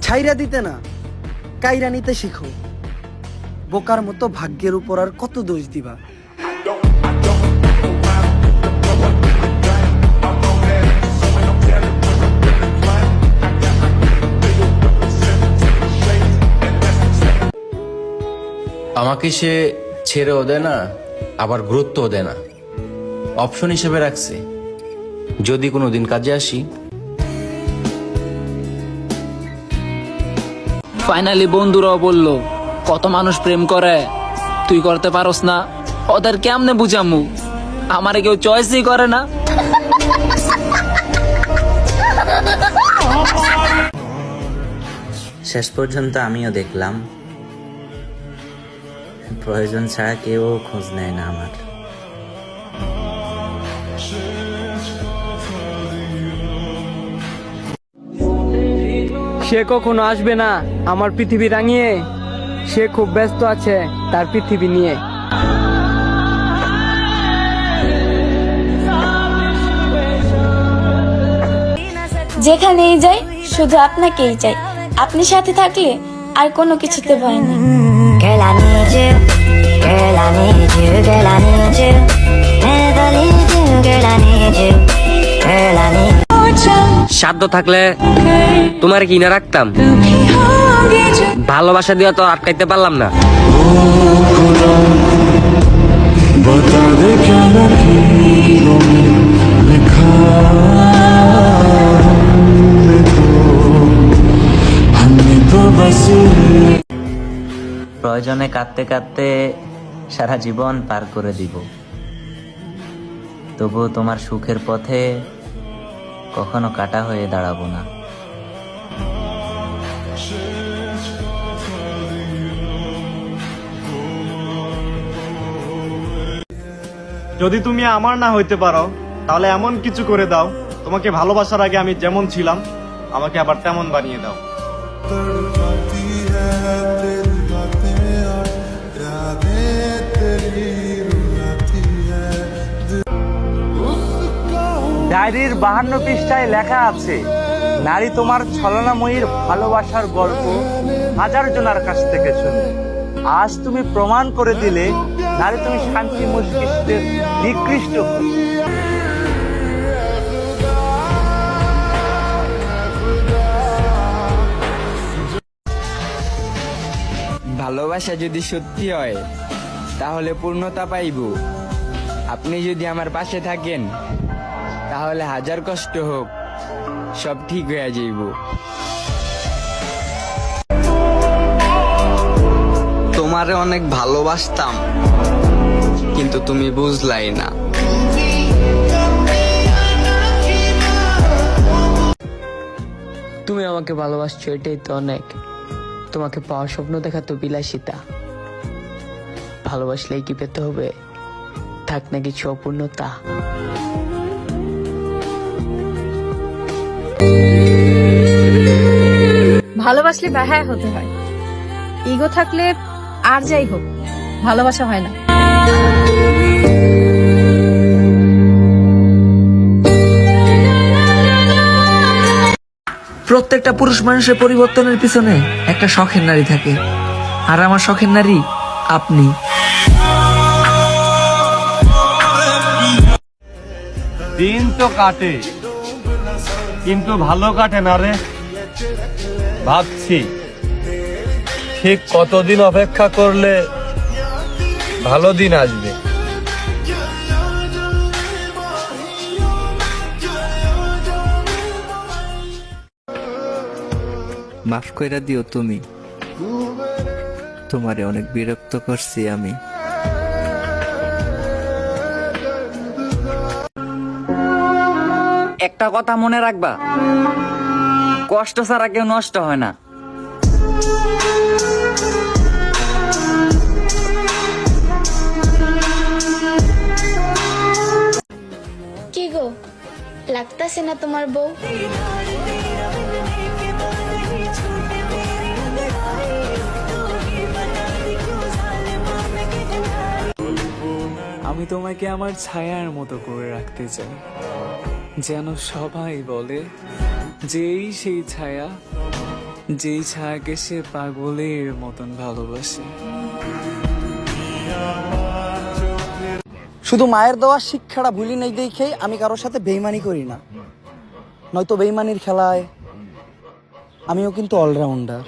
ছাইরা দিতে না, কাইরা নিতে শিখো। বোকার মতো ভাগ্যের উপর আর কত দোষ দিবা। আমাকে সে ছেড়েও দেয় না, আবার গুরুত্বও দেয় না। অপশন হিসেবে রাখছে, যদি কোনোদিন কাজে আসি। ফাইনালি বন্ধুরাও বললো, কত মানুষ প্রেম করে, তুই করতে পারস না। ওদের কেমনে বুঝামু, আমারে কেউ চয়েসই করে না। শেষ পর্যন্ত আমিও দেখলাম প্রয়োজন ছাড়া কেউ খোঁজ নেয় না আমার। সে কখনো আসবে না আমার পৃথিবী রাঙিয়ে, সে খুব ব্যস্ত আছে তার পৃথিবী নিয়ে। যেখানেই যাই শুধু আপনাকেই চাই, আপনি সাথে থাকলে আর কোনো কিছুতে ভয় নেই। Girl, I need you. Girl, I need you. Girl, I need you. Never leave you. Girl, I need you. Girl, I need you. সাধ্য থাকলে তোমার কি না রাখতাম, ভালোবাসা দিয়ে তো আটকাইতে পারলাম না। প্রয়োজনে কাঁদতে কাঁদতে সারা জীবন পার করে দিব, তবুও তোমার সুখের পথে কখনো কাটা হয়ে দাঁড়াবো না। যদি তুমি আমার না হইতে পারো, তাহলে এমন কিছু করে দাও, তোমাকে ভালোবাসার আগে আমি যেমন ছিলাম আমাকে আবার তেমন বানিয়ে দাও। ডায়েরির 52 পৃষ্ঠায় লেখা আছে, নারী তোমার ছলনাময়ীর ভালোবাসার গল্প হাজার জনের কাছ থেকে শুনে। আজ তুমি প্রমাণ করে দিলে, নারী তুমি শান্তি মস্তিষ্কের নিকৃষ্ট। ভালোবাসা যদি সত্যি হয় তাহলে পূর্ণতা পাইব। আপনি যদি আমার পাশে থাকেন তাহলে হাজার কষ্ট হোক সব ঠিক হয়ে যাইব। তোমারে অনেক ভালোবাসতাম, কিন্তু তুমি বুঝলাই না। তুমি আমাকে ভালোবাসছো, এটাই তো অনেক। তোমাকে পাওয়ার স্বপ্ন দেখা তো বিলাসিতা, ভালোবাসলেই কি পেতে হবে, থাক না কিছু অপূর্ণতা। ভালোবাসলে বেহায়া হতে হয়, ইগো থাকলে আর যাই হোক ভালোবাসা হয় না। প্রত্যেকটা পুরুষ মানুষের পরিবর্তনের পিছনে একটা শখের নারী থাকে, আর আমার শখের নারী আপনি। দিন তো কাটে, কিন্তু ভালো কাটে না রে। ভাবছি ঠিক কতদিন অপেক্ষা করলে ভালো দিন আসবে। মাফ কইরা দিও তুমি, তোমারে অনেক বিরক্ত করছি আমি। একটা কথা মনে রাখবা, কষ্ট ছাড়া কেউ নষ্ট হয় না। কি গো, লাগতাছে না তোমার বউ? আমি তোমাকে আমার ছায়ার মতো করে রাখতে চাই, যেন সবাই বলে যে এই সেই ছায়া যেই ছায়াকে সে পাগলের মতন ভালোবাসে। শুধু মায়ের দেওয়া শিক্ষাটা ভুলি নেই দেখে আমি কারোর সাথে বেইমানি করি না, নয়তো বেইমানির খেলায় আমিও কিন্তু অলরাউন্ডার।